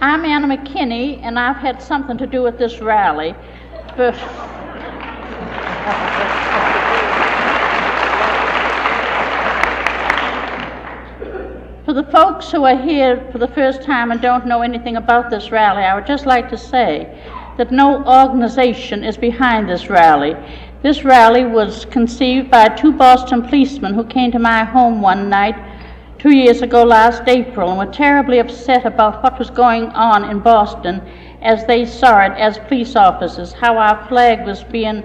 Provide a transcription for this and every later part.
I'm Anna McKinney, and I've had something to do with this rally. For the folks who are here for the first time and don't know anything about this rally, I would just like to say that no organization is behind this rally. This rally was conceived by 2 Boston policemen who came to my home one night 2 years ago last April and were terribly upset about what was going on in Boston as they saw it as police officers, how our flag was being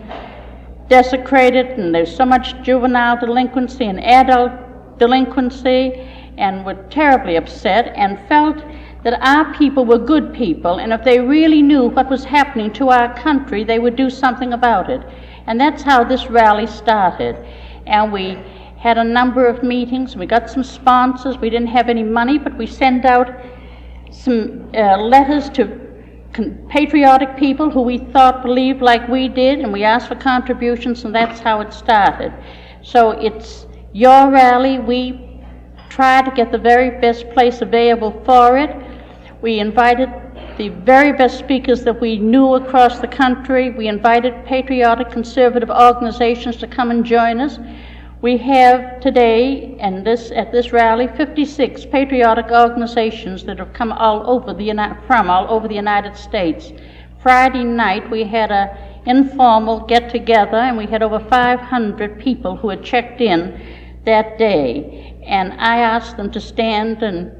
desecrated, and there's so much juvenile delinquency and adult delinquency, and were terribly upset and felt that our people were good people, and if they really knew what was happening to our country, they would do something about it. And that's how this rally started. And we had a number of meetings. We got some sponsors. We didn't have any money, but we sent out some letters to patriotic people who we thought believed like we did, and we asked for contributions, and that's how it started. So it's your rally. We try to get the very best place available for it. We invited the very best speakers that we knew across the country. We invited patriotic conservative organizations to come and join us. We have today, and at this rally, 56 patriotic organizations that have come from all over the United States. Friday night we had an informal get-together, and we had over 500 people who had checked in that day. And I asked them to stand and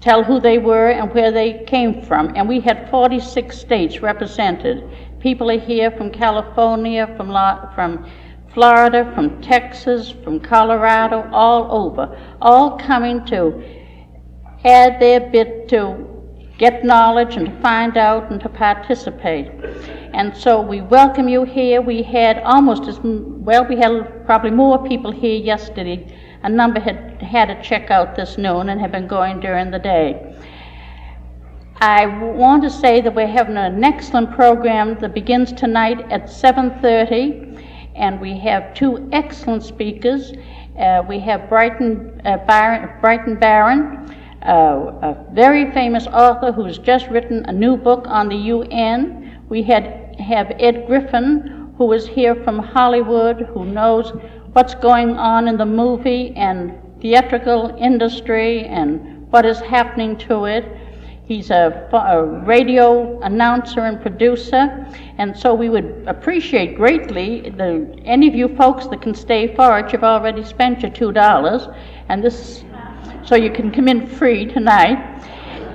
tell who they were and where they came from. And we had 46 states represented. People are here from California, from Florida, from Texas, from Colorado, all over, all coming to add their bit to get knowledge and to find out and to participate. And so we welcome you here. We had we had probably more people here yesterday. A number had a check out this noon and have been going during the day. I want to say that we're having an excellent program that begins tonight at 7:30, and we have 2 excellent speakers. We have Brighton Barron, a very famous author who's just written a new book on the UN. We have Ed Griffin, who is here from Hollywood, who knows what's going on in the movie and theatrical industry and what is happening to it. He's a radio announcer and producer, and so we would appreciate greatly any of you folks that can stay for it. You've already spent your $2, and so you can come in free tonight.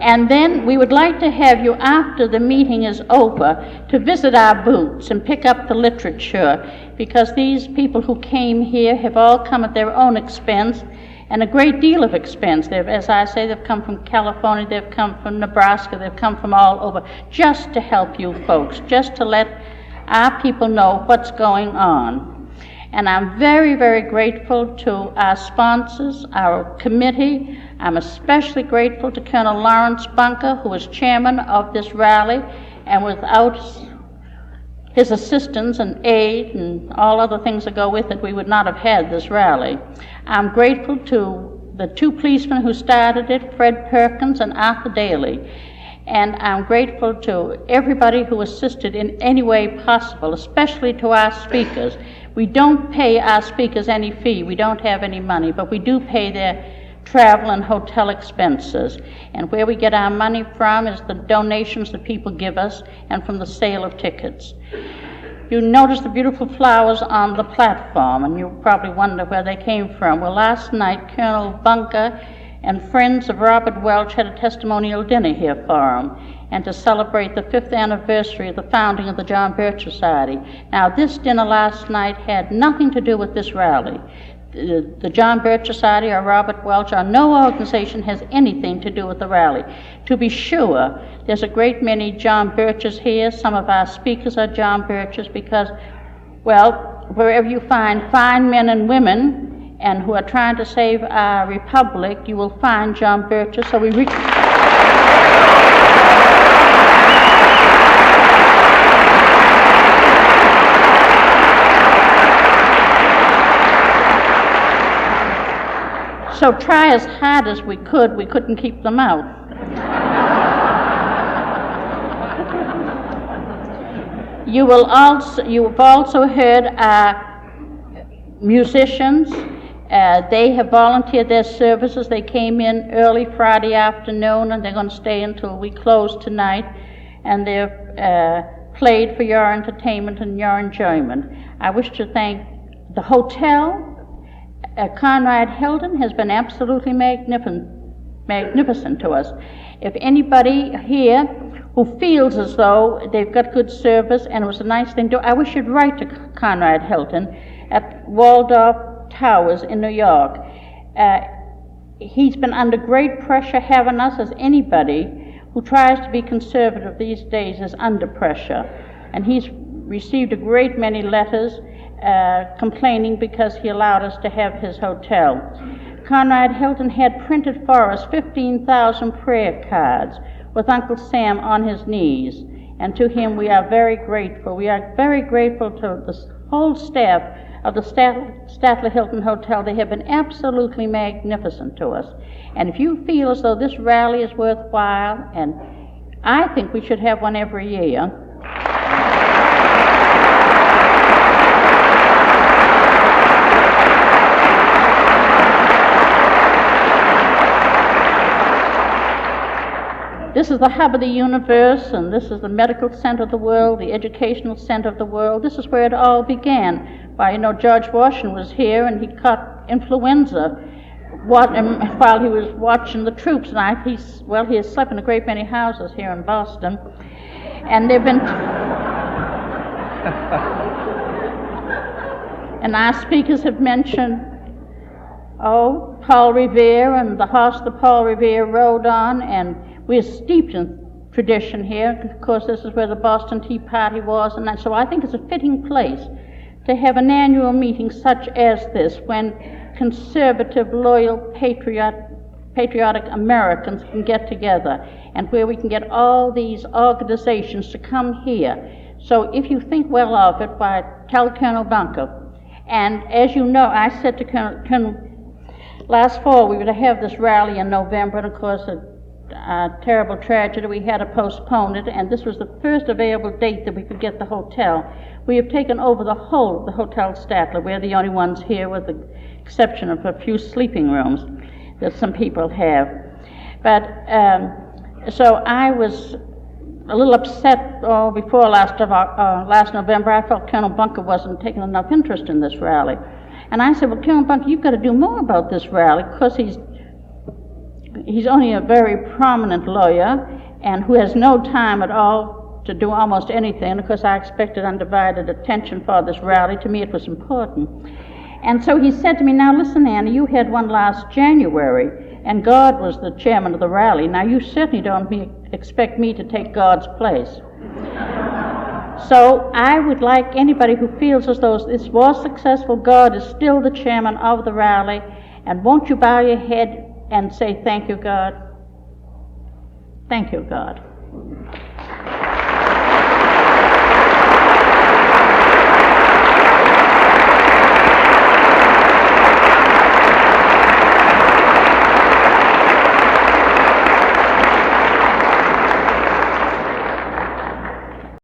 And then we would like to have you, after the meeting is over, to visit our booths and pick up the literature, because these people who came here have all come at their own expense, and a great deal of expense. As I say, they've come from California, they've come from Nebraska, they've come from all over, just to help you folks, just to let our people know what's going on. And I'm very, very grateful to our sponsors, our committee. I'm especially grateful to Colonel Lawrence Bunker, who is chairman of this rally, and without his assistance and aid and all other things that go with it, we would not have had this rally. I'm grateful to the 2 policemen who started it, Fred Perkins and Arthur Daly. And I'm grateful to everybody who assisted in any way possible, especially to our speakers. We don't pay our speakers any fee. We don't have any money, but we do pay their travel and hotel expenses. And where we get our money from is the donations that people give us and from the sale of tickets. You notice the beautiful flowers on the platform, and you probably wonder where they came from. Well, last night, Colonel Bunker and friends of Robert Welch had a testimonial dinner here for him, and to celebrate the 5th anniversary of the founding of the John Birch Society. Now, this dinner last night had nothing to do with this rally. The John Birch Society or Robert Welch or no organization has anything to do with the rally. To be sure, there's a great many John Birches here. Some of our speakers are John Birches because, well, wherever you find fine men and women and who are trying to save our republic, you will find John Birches. So So try as hard as we could, we couldn't keep them out. You've also heard musicians. They have volunteered their services. They came in early Friday afternoon, and they're going to stay until we close tonight. And they've played for your entertainment and your enjoyment. I wish to thank the hotel. Conrad Hilton has been absolutely magnificent to us. If anybody here who feels as though they've got good service and it was a nice thing to do, I wish you'd write to Conrad Hilton at Waldorf Towers in New York. He's been under great pressure having us, as anybody who tries to be conservative these days is under pressure. And he's received a great many letters complaining because he allowed us to have his hotel. Conrad Hilton had printed for us 15,000 prayer cards with Uncle Sam on his knees, and to him we are very grateful. We are very grateful to the whole staff of the Statler Hilton Hotel. They have been absolutely magnificent to us. And if you feel as though this rally is worthwhile, and I think we should have one every year. This is the hub of the universe, and this is the medical center of the world, the educational center of the world. This is where it all began. Why, George Washington was here, and he caught influenza while he was watching the troops. And he has slept in a great many houses here in Boston. And they've been... and our speakers have mentioned, Paul Revere and the horse that Paul Revere rode on, and we're steeped in tradition here. Of course, this is where the Boston Tea Party was, and so I think it's a fitting place to have an annual meeting such as this, when conservative, loyal, patriotic Americans can get together, and where we can get all these organizations to come here. So if you think well of it, why, tell Colonel Bunker. And as you know, I said to Colonel last fall we were to have this rally in November, and of course a terrible tragedy, we had to postpone it, and this was the first available date that we could get the hotel. We have taken over the whole of the Hotel Statler. We're the only ones here, with the exception of a few sleeping rooms that some people have. But so I was a little upset before last November. I felt Colonel Bunker wasn't taking enough interest in this rally. And I said, well, Colonel Bunker, you've got to do more about this rally, because he's only a very prominent lawyer and who has no time at all to do almost anything. And of course, I expected undivided attention for this rally. To me, it was important. And so he said to me, now listen, Annie, you had one last January, and God was the chairman of the rally. Now, you certainly don't expect me to take God's place. So I would like anybody who feels as though this was successful, God is still the chairman of the rally, and won't you bow your head and say, thank you, God? Thank you, God.